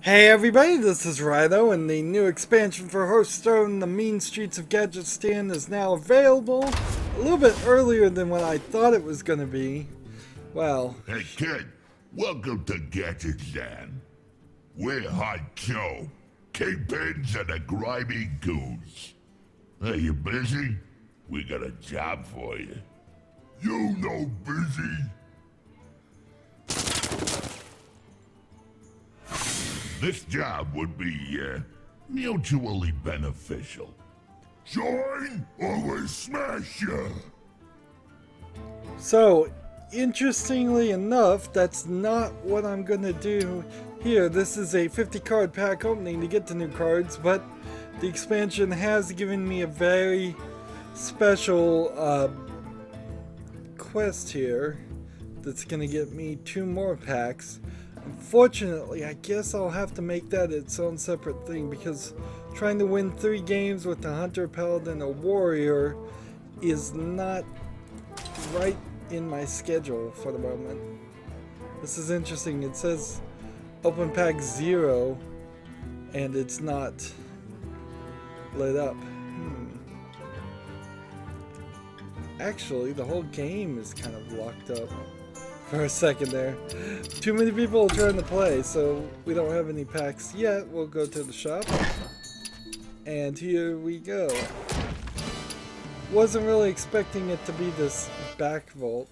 Hey everybody, this is Rydo, and the new expansion for Hearthstone, The Mean Streets of Gadgetzan, is now available a little bit earlier than what I thought it was going to be. Well, Hey kid, welcome to Gadgetzan. We're Hard-Joe, Kingpins and a grimy goose. Hey, you busy? We got a job for you. You know busy? This job would be, mutually beneficial. Join or we smash ya! so interestingly enough, that's not what I'm going to do here. This is a 50 card pack opening to get the new cards, but the expansion has given me a very special quest here that's going to get me 2 more packs. Unfortunately, I guess I'll have to make that its own separate thing, because trying to win 3 games with a Hunter, Paladin, or Warrior is not right in my schedule for the moment. This is interesting. It says open pack 0 and it's not lit up. Actually, the whole game is kind of locked up for a second there. Too many people trying to play, so we don't have any packs yet. We'll go to the shop, and here we go. Wasn't really expecting it to be this back vault.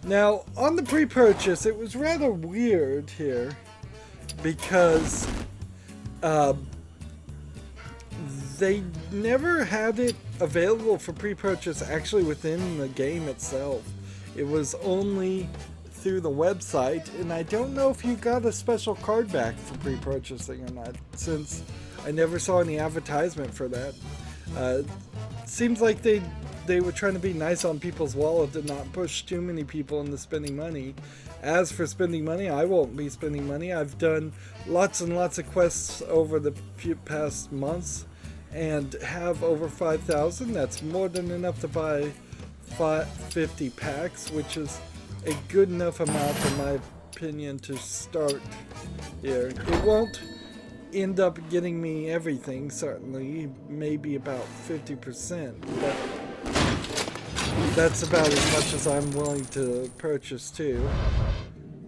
Now, on the pre-purchase, it was rather weird here, because they never had it available for pre-purchase actually within the game itself. It was only through the website, and I don't know if you got a special card back for pre-purchasing or not, since I never saw any advertisement for that. Seems like they were trying to be nice on people's wallet and not push too many people into spending money. As for spending money, I won't be spending money. I've done lots and lots of quests over the past months and have over 5,000. That's more than enough to buy 50 packs, which is a good enough amount in my opinion to start here. It won't end up getting me everything, certainly, maybe about 50%, but that's about as much as I'm willing to purchase too.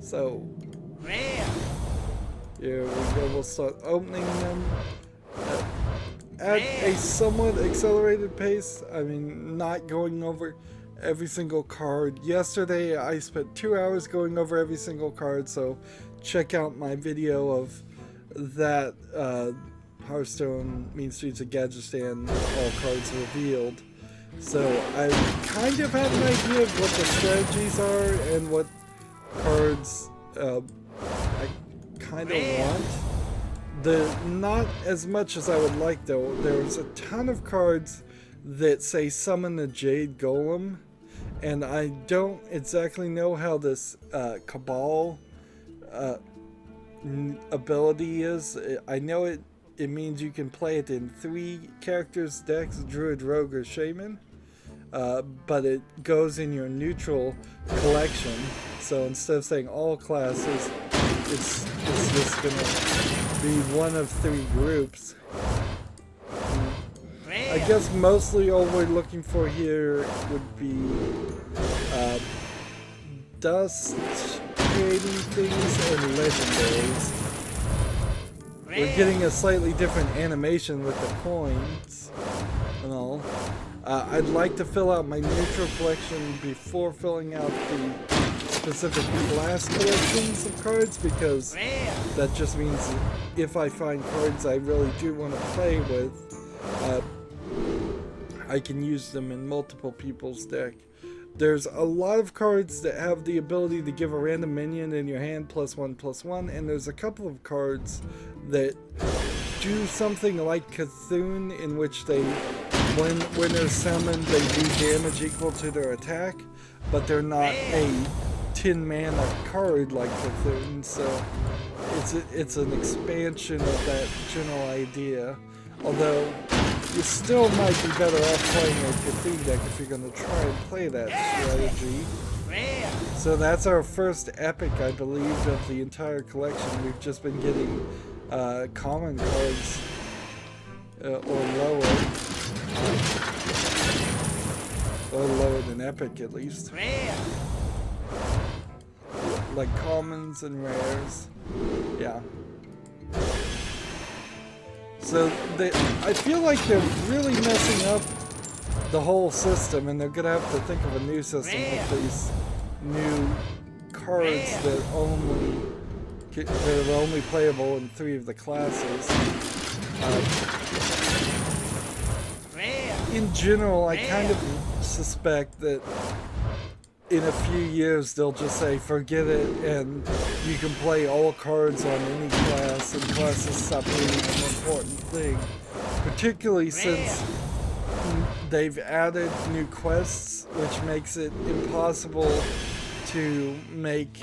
So here we go, we'll start opening them at a somewhat accelerated pace. I mean, not going over every single card. Yesterday I spent 2 hours going over every single card, so check out my video of that Hearthstone Mean Streets of Gadgetzan all cards revealed. So I kind of have an idea of what the strategies are and what cards I kind of want. Not as much as I would like, though. There's a ton of cards that say summon the Jade Golem, and I don't exactly know how this Cabal ability is. I know it means you can play it in 3 characters decks, Druid, Rogue, or Shaman, but it goes in your neutral collection. So instead of saying all classes, it's just gonna be one of 3 groups. I guess mostly all we're looking for here would be dust creating things and legendaries. We're getting a slightly different animation with the coins and all. I'd like to fill out my neutral collection before filling out the specific class collections of cards, because that just means if I find cards I really do want to play with, I can use them in multiple people's deck. There's a lot of cards that have the ability to give a random minion in your hand +1/+1, and there's a couple of cards that do something like Cthulhu, in which they, when they're summoned, they do damage equal to their attack, but they're not a 10 mana card like Cthulhu, so it's an expansion of that general idea. Although you still might be better off playing a Cthulhu deck if you're going to try and play that strategy. So that's our first epic, I believe, of the entire collection. We've just been getting common cards or lower. Or lower than epic at least. Like commons and rares. Yeah. So I feel like they're really messing up the whole system, and they're gonna have to think of a new system with these new cards that are only playable in 3 of the classes. In general, I kind of suspect that in a few years they'll just say forget it, and you can play all cards on any class, and classes stop being an important thing. Particularly since they've added new quests, which makes it impossible to make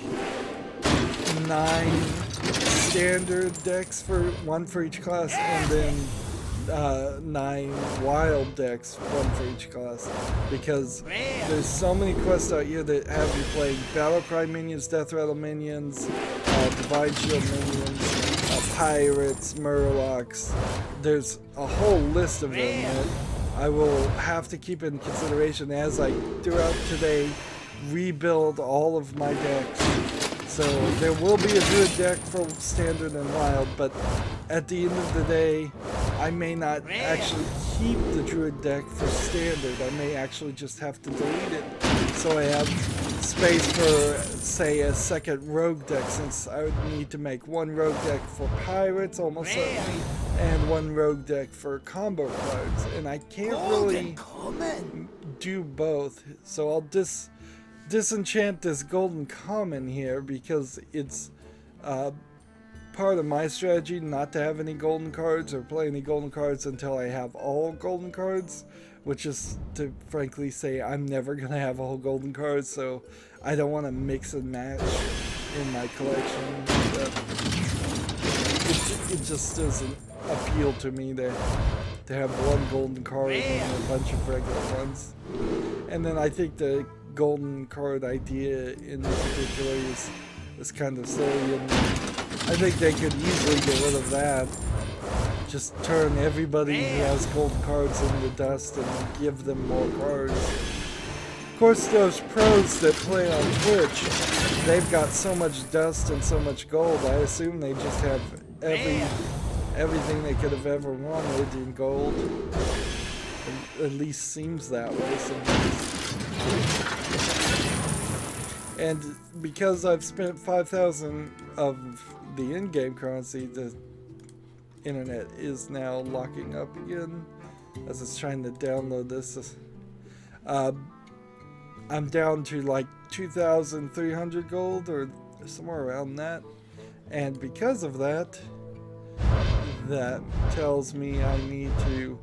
9 standard decks, one for each class, and then 9 wild decks, one for each class, because there's so many quests out here that have you playing Battlecry minions, Death Rattle minions, Divine Shield minions, Pirates, Murlocs. There's a whole list of them that I will have to keep in consideration as I, throughout today, rebuild all of my decks. So there will be a Druid deck for Standard and Wild, but at the end of the day, I may not actually keep the Druid deck for Standard. I may actually just have to delete it, so I have space for, say, a second Rogue deck, since I would need to make 1 Rogue deck for Pirates, almost certainly, and 1 Rogue deck for combo cards, and I can't really do both, so I'll disenchant this Golden Common here, because it's part of my strategy not to have any golden cards or play any golden cards until I have all golden cards, which is to frankly say I'm never going to have all golden cards, so I don't want to mix and match in my collection. It just doesn't appeal to me to have 1 golden card and a bunch of regular ones. And then I think the golden card idea in particular is kind of silly, and I think they could easily get rid of that. Just turn everybody who has golden cards into dust and give them more cards. Of course, those pros that play on Twitch, they've got so much dust and so much gold, I assume they just have everything they could have ever wanted in gold. At least seems that way sometimes. And because I've spent 5,000 of the in-game currency, the internet is now locking up again as it's trying to download this. I'm down to like 2,300 gold or somewhere around that, and because of that, that tells me I need to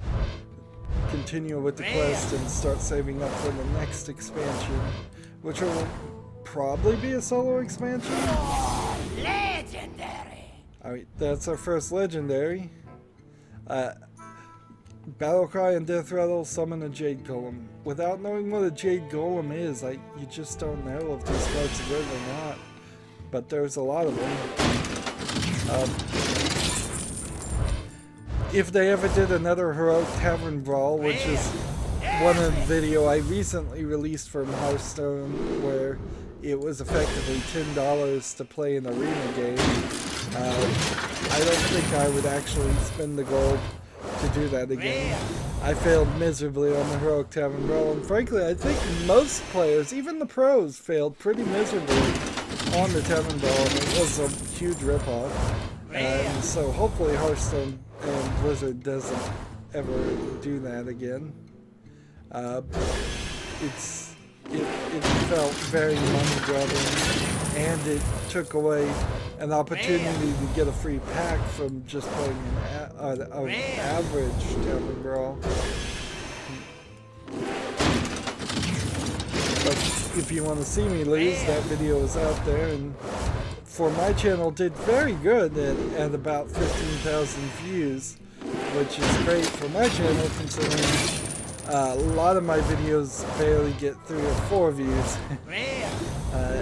continue with the quest and start saving up for the next expansion, which will probably be a solo expansion. Legendary! Alright, that's our first legendary. Battlecry and Death Rattle summon a Jade Golem. Without knowing what a Jade Golem is, you just don't know if these cards are good or not. But there's a lot of them. If they ever did another Heroic Tavern Brawl, which is one of the video I recently released from Hearthstone, where it was effectively $10 to play an arena game, I don't think I would actually spend the gold to do that again. I failed miserably on the Heroic Tavern Brawl, and frankly I think most players, even the pros, failed pretty miserably on the Tavern Brawl, and it was a huge ripoff. And so hopefully Hearthstone and Blizzard doesn't ever do that again. It felt very money grubbing, and it took away an opportunity to get a free pack from just playing an average Tavern Brawl. But if you want to see me lose, that video is out there, and for my channel did very good at about 15,000 views, which is great for my channel considering a lot of my videos barely get 3 or 4 views.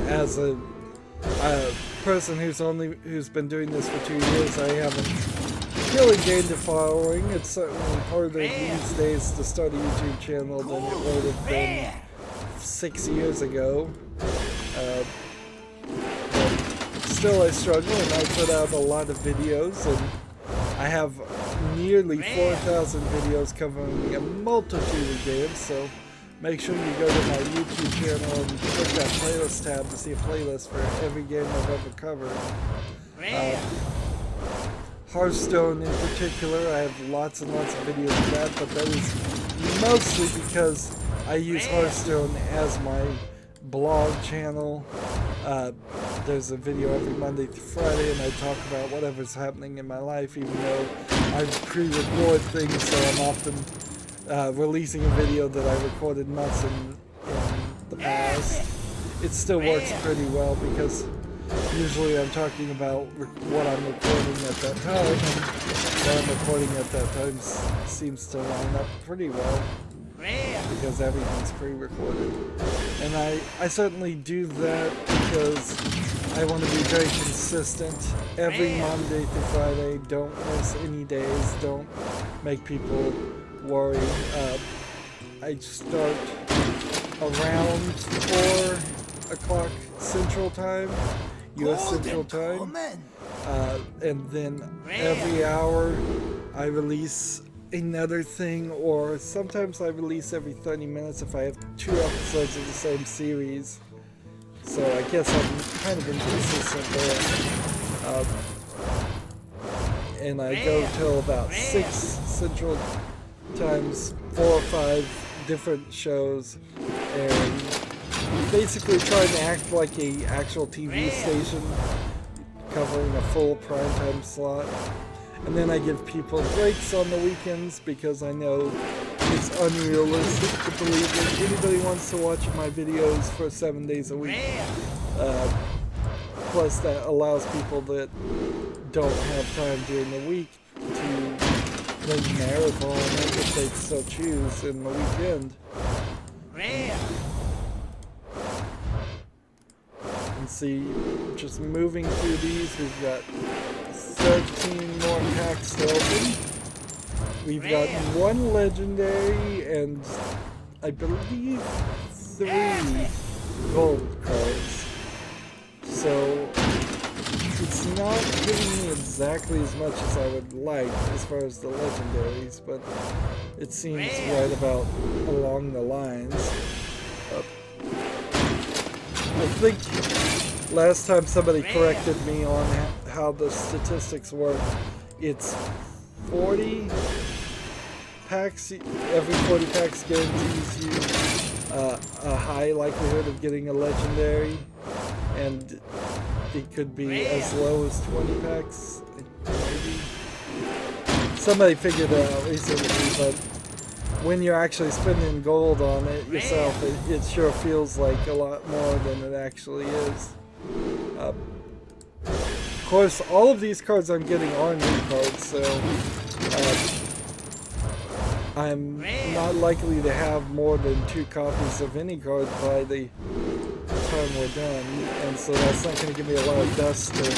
As a person who's been doing this for 2 years, I haven't really gained a following. It's certainly harder these days to start a YouTube channel than it would have been 6 years ago. But still, I struggle, and I put out a lot of videos, and I have nearly 4,000 videos covering a multitude of games, so make sure you go to my YouTube channel and click that playlist tab to see a playlist for every game I've ever covered. Hearthstone in particular, I have lots and lots of videos of that, but that is mostly because I use Hearthstone as my blog channel. There's a video every Monday through Friday, and I talk about whatever's happening in my life, even though I pre-record things, so I'm often releasing a video that I recorded months in the past. It still works pretty well because usually I'm talking about what I'm recording at that time, and what I'm recording at that time seems to line up pretty well because everything's pre-recorded. And I certainly do that because I want to be very consistent every Monday through Friday. Don't miss any days. Don't make people worry. I start around 4 o'clock Central Time, US Central Time, and then every hour I release another thing, or sometimes I release every 30 minutes if I have 2 episodes of the same series. So I guess I'm kind of inconsistent there. And I go till about 6 Central Times, 4 or 5 different shows, and basically trying to act like a actual TV station covering a full primetime slot. And then I give people breaks on the weekends because I know it's unrealistic to believe that anybody wants to watch my videos for 7 days a week. Plus that allows people that don't have time during the week to then marathon it if they so choose in the weekend. And see, just moving through these, we've got 13 more packs to open. We've got 1 legendary and I believe 3 gold cards. So it's not giving me exactly as much as I would like as far as the legendaries, but it seems right about along the lines. I think last time somebody corrected me on how the statistics work. It's 40 packs, every 40 packs guarantees you a high likelihood of getting a legendary, and it could be as low as 20 packs, maybe. Somebody figured it out recently, but when you're actually spending gold on it yourself, it sure feels like a lot more than it actually is. Of course, all of these cards I'm getting are new cards, so I'm not likely to have more than 2 copies of any card by the time we're done, and so that's not going to give me a lot of dust to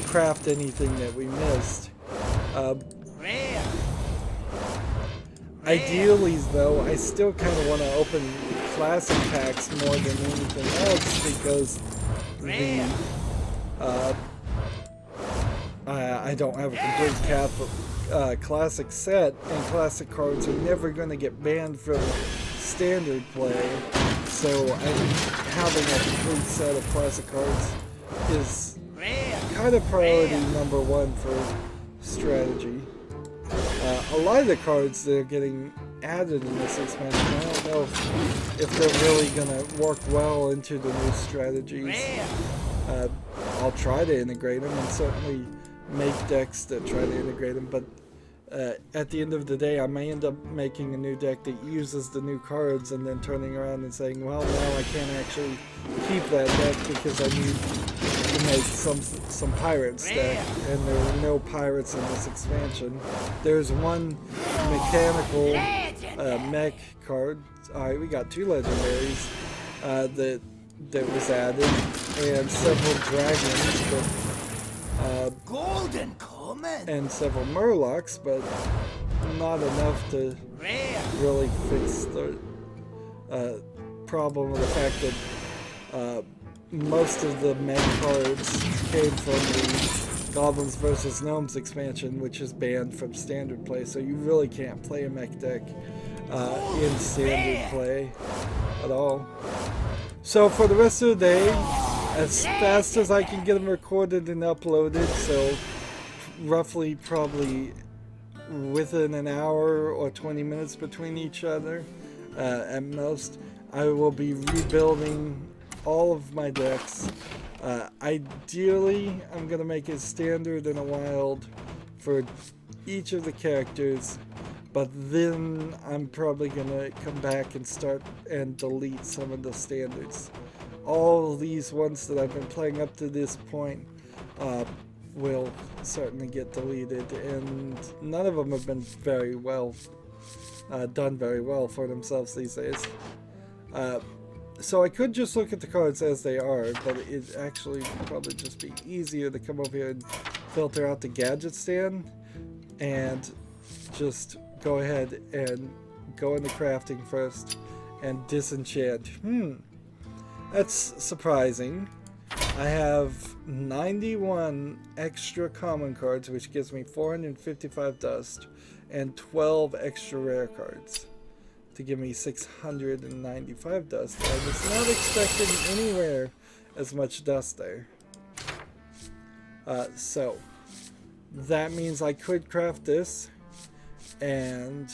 craft anything that we missed. Ideally, though, I still kind of want to open classic packs more than anything else because I don't have a complete classic set, and classic cards are never going to get banned from standard play, so having a complete set of classic cards is kind of priority number 1 for strategy. A lot of the cards that are getting added in this expansion, I don't know if they're really going to work well into the new strategies. I'll try to integrate them and certainly make decks that try to integrate them, but at the end of the day I may end up making a new deck that uses the new cards and then turning around and saying, well, now I can't actually keep that deck because I need to make some pirates deck, and there are no pirates in this expansion. There's 1 mechanical mech card. Alright, we got 2 legendaries that that was added, and several dragons, but Golden common. and several murlocs, but not enough to really fix the problem of the fact that most of the mech cards came from the Goblins vs. Gnomes expansion, which is banned from standard play, so you really can't play a mech deck in standard play at all. So for the rest of the day, as fast as I can get them recorded and uploaded, so roughly probably within an hour or 20 minutes between each other at most, I will be rebuilding all of my decks. Ideally, I'm going to make it standard and a wild for each of the characters, but then I'm probably going to come back and start and delete some of the standards. All these ones that I've been playing up to this point will certainly get deleted, and none of them have been very well done very well for themselves these days. So I could just look at the cards as they are, but it actually would probably just be easier to come over here and filter out the Gadgetzan and just go ahead and go into crafting first and disenchant. That's surprising. I have 91 extra common cards, which gives me 455 dust, and 12 extra rare cards to give me 695 dust. I was not expecting anywhere as much dust there. So that means I could craft this, and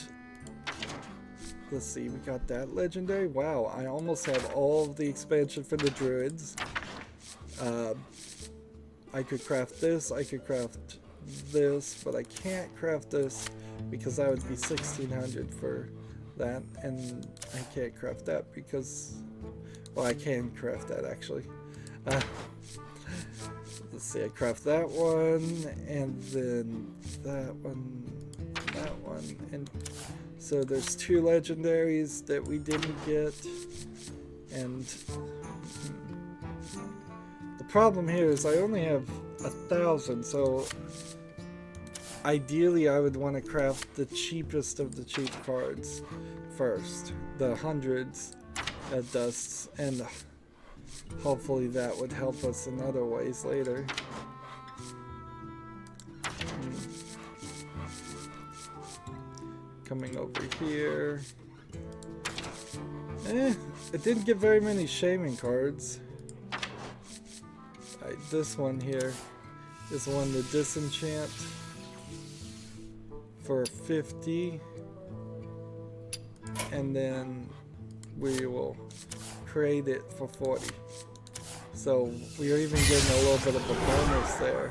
let's see, we got that legendary. Wow, I almost have all of the expansion for the druids. I could craft this, I could craft this, but I can't craft this because that would be 1600 for that, and I can't craft that because, well, I can craft that actually. Let's see, I craft that one, and then that one, and so there's two legendaries that we didn't get, and the problem here is I only have 1,000, so ideally I would want to craft the cheapest of the cheap cards first, the hundreds at dusts, and hopefully that would help us in other ways later. Coming over here. It didn't get very many shaming cards. Alright, this one here is one to disenchant for 50, and then we will create it for 40. So we are even getting a little bit of a bonus there.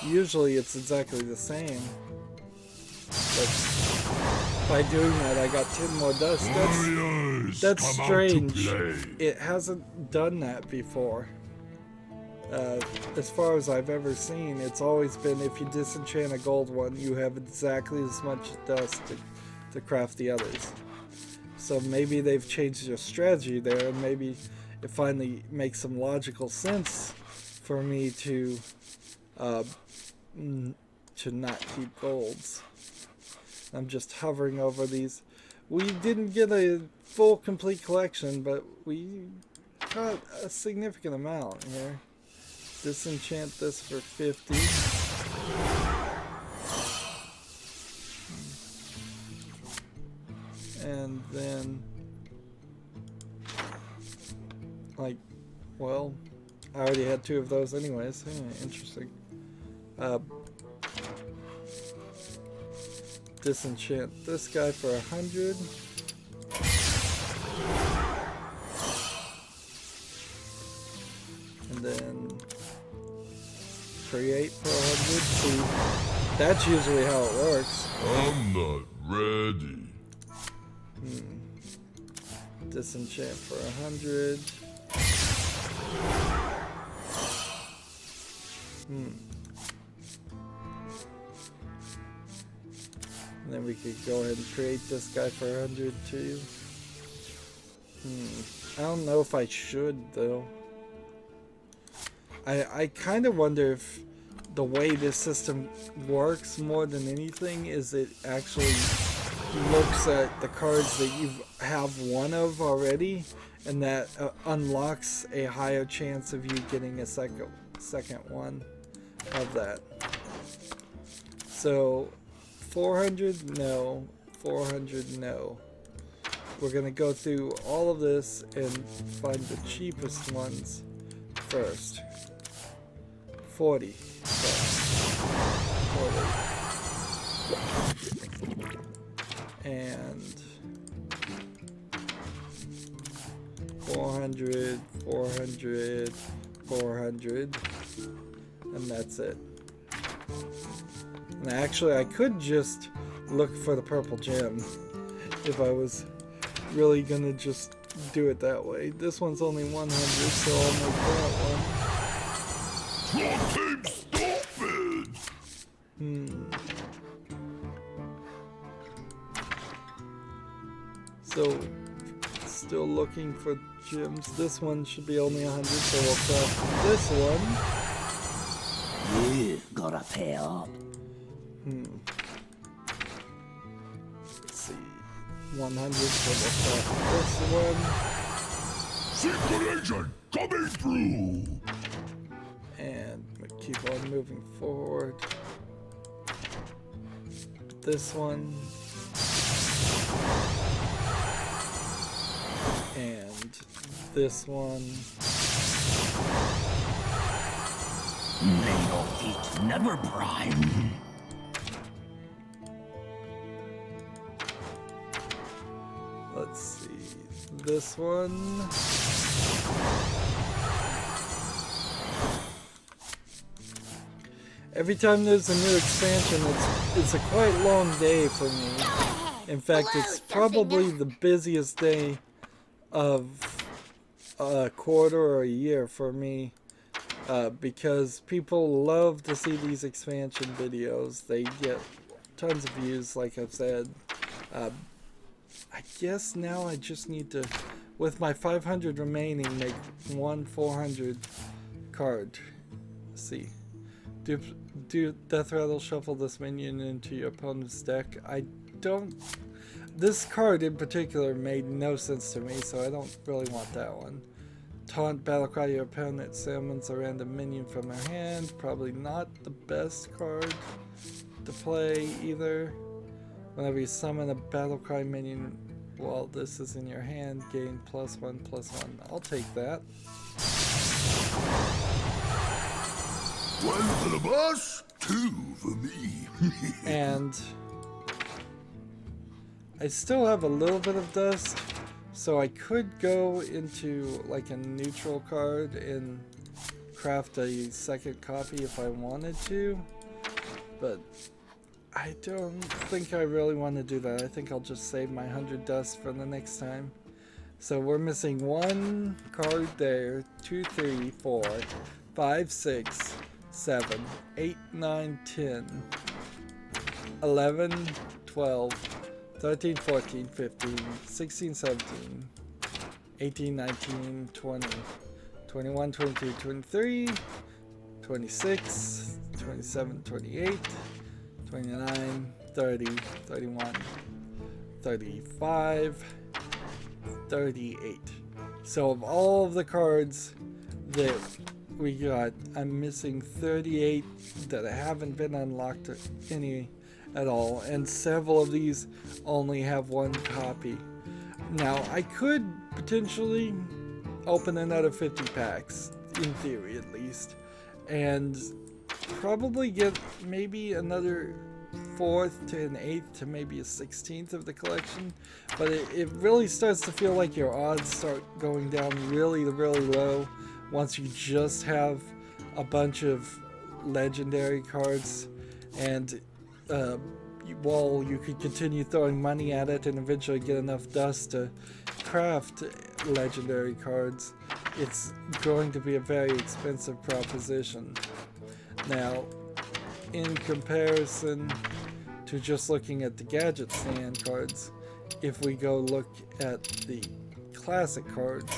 Usually it's exactly the same, but by doing that I got 10 more dust. That's strange. It hasn't done that before. As far as I've ever seen, it's always been if you disenchant a gold one, you have exactly as much dust to craft the others. So maybe they've changed their strategy there, and maybe it finally makes some logical sense for me to not keep golds. I'm just hovering over these. We didn't get a full complete collection, but we got a significant amount here. Disenchant this for 50. And then, like, well, I already had 2 of those anyways. Interesting. Disenchant this guy for 100. And then create for 100. See, that's usually how it works. I'm not ready. Disenchant for 100. And then we could go ahead and create this guy for 100 too. I don't know if I should though. I kind of wonder if the way this system works more than anything is it actually looks at the cards that you have one of already, and that unlocks a higher chance of you getting a second one of that. So 400 no, 400 no. We're gonna go through all of this and find the cheapest ones first. 40. So, 40. And 400, 400, 400, and that's it. And actually, I could just look for the purple gem if I was really gonna just do it that way. This one's only 100, so I'll make that one. So, still looking for gems. This one should be only 100, so we'll craft this one. You gotta pay up. Let's see. 100, so we'll craft this one. Secret agent coming through. And keep on moving forward. This one. And this one. May your feet never prime. Let's see. This one. Every time there's a new expansion, it's a quite long day for me. In fact, it's probably the busiest day of a quarter or a year for me, because people love to see these expansion videos. They get tons of views, like I've said. I guess now I just need to, with my 500 remaining, make one 400 card. Let's see. Do Death Rattle shuffle this minion into your opponent's deck? I don't... This card in particular made no sense to me, so I don't really want that one. Taunt Battlecry your opponent summons a random minion from their hand. Probably not the best card to play either. Whenever you summon a Battlecry minion while this is in your hand, gain +1/+1. I'll take that. One for the boss, two for me. And I still have a little bit of dust, so I could go into like a neutral card and craft a second copy if I wanted to, but I don't think I really want to do that. I think I'll just save my 100 dust for the next time. So we're missing one card there, 2, 3, 4, 5, 6, 7, 8, 9, 10, 11, 12, 13, 14, 15, 16, 17, 18, 19, 20, 21, 22, 23, 26, 27, 28, 29, 30, 31, 35, 38. So of all of the cards that we got, I'm missing 38 that haven't been unlocked any at all, and several of these only have one copy. Now I could potentially open another 50 packs, in theory at least, and probably get maybe another 4th to an 8th to maybe a 16th of the collection, but it really starts to feel like your odds start going down really low once you just have a bunch of legendary cards, and while you could continue throwing money at it and eventually get enough dust to craft legendary cards, it's going to be a very expensive proposition. Now, in comparison to just looking at the Gadgetzan cards, if we go look at the classic cards,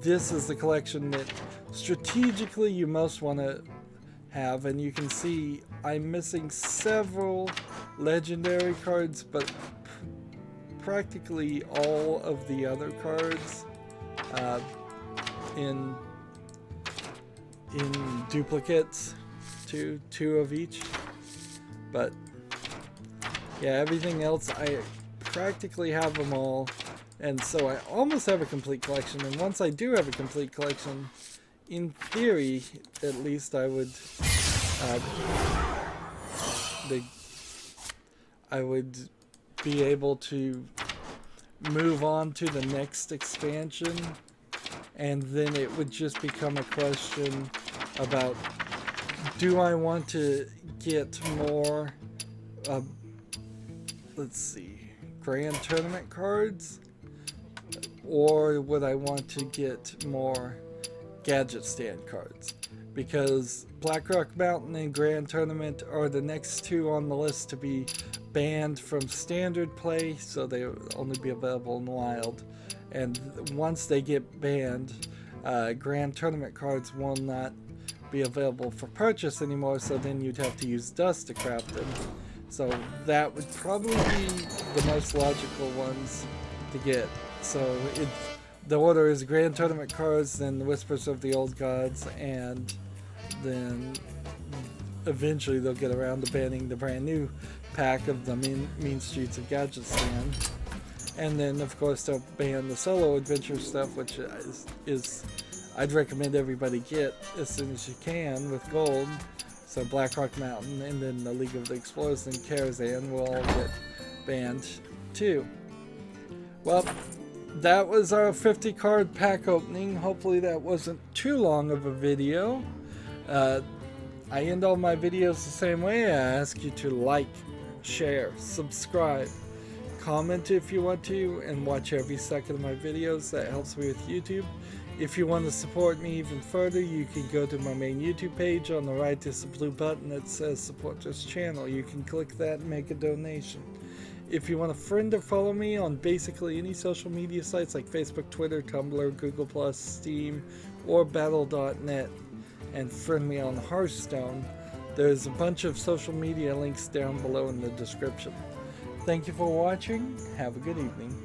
This is the collection that strategically you most want to have, and you can see I'm missing several legendary cards, but practically all of the other cards in duplicates, two of each. But yeah, everything else I practically have them all, and so I almost have a complete collection. And once I do have a complete collection, in theory at least, I would be able to move on to the next expansion, and then it would just become a question about, do I want to get more let's see, Grand Tournament cards, or would I want to get more Gadgetzan cards? Because Blackrock Mountain and Grand Tournament are the next two on the list to be banned from standard play, so they will only be available in Wild. And once they get banned, Grand Tournament cards will not be available for purchase anymore, so then you'd have to use dust to craft them. So that would probably be the most logical ones to get. So the order is Grand Tournament cards, then the Whispers of the Old Gods, and then eventually they'll get around to banning the brand new pack of the Mean Streets of Gadgetzan. And then of course they'll ban the solo adventure stuff, which is I'd recommend everybody get as soon as you can with gold. So Blackrock Mountain and then the League of the Explorers and Karazhan will all get banned too. Well, that was our 50 card pack opening. Hopefully that wasn't too long of a video. I end all my videos the same way. I ask you to like, share, subscribe, comment if you want to, and watch every second of my videos. That helps me with YouTube. If you want to support me even further, you can go to my main YouTube page. On the right there's a blue button that says support this channel. You can click that and make a donation. If you want to friend or follow me on basically any social media sites like Facebook, Twitter, Tumblr, Google+, Steam, or Battle.net, and friend me on Hearthstone, there's a bunch of social media links down below in the description. Thank you for watching. Have a good evening.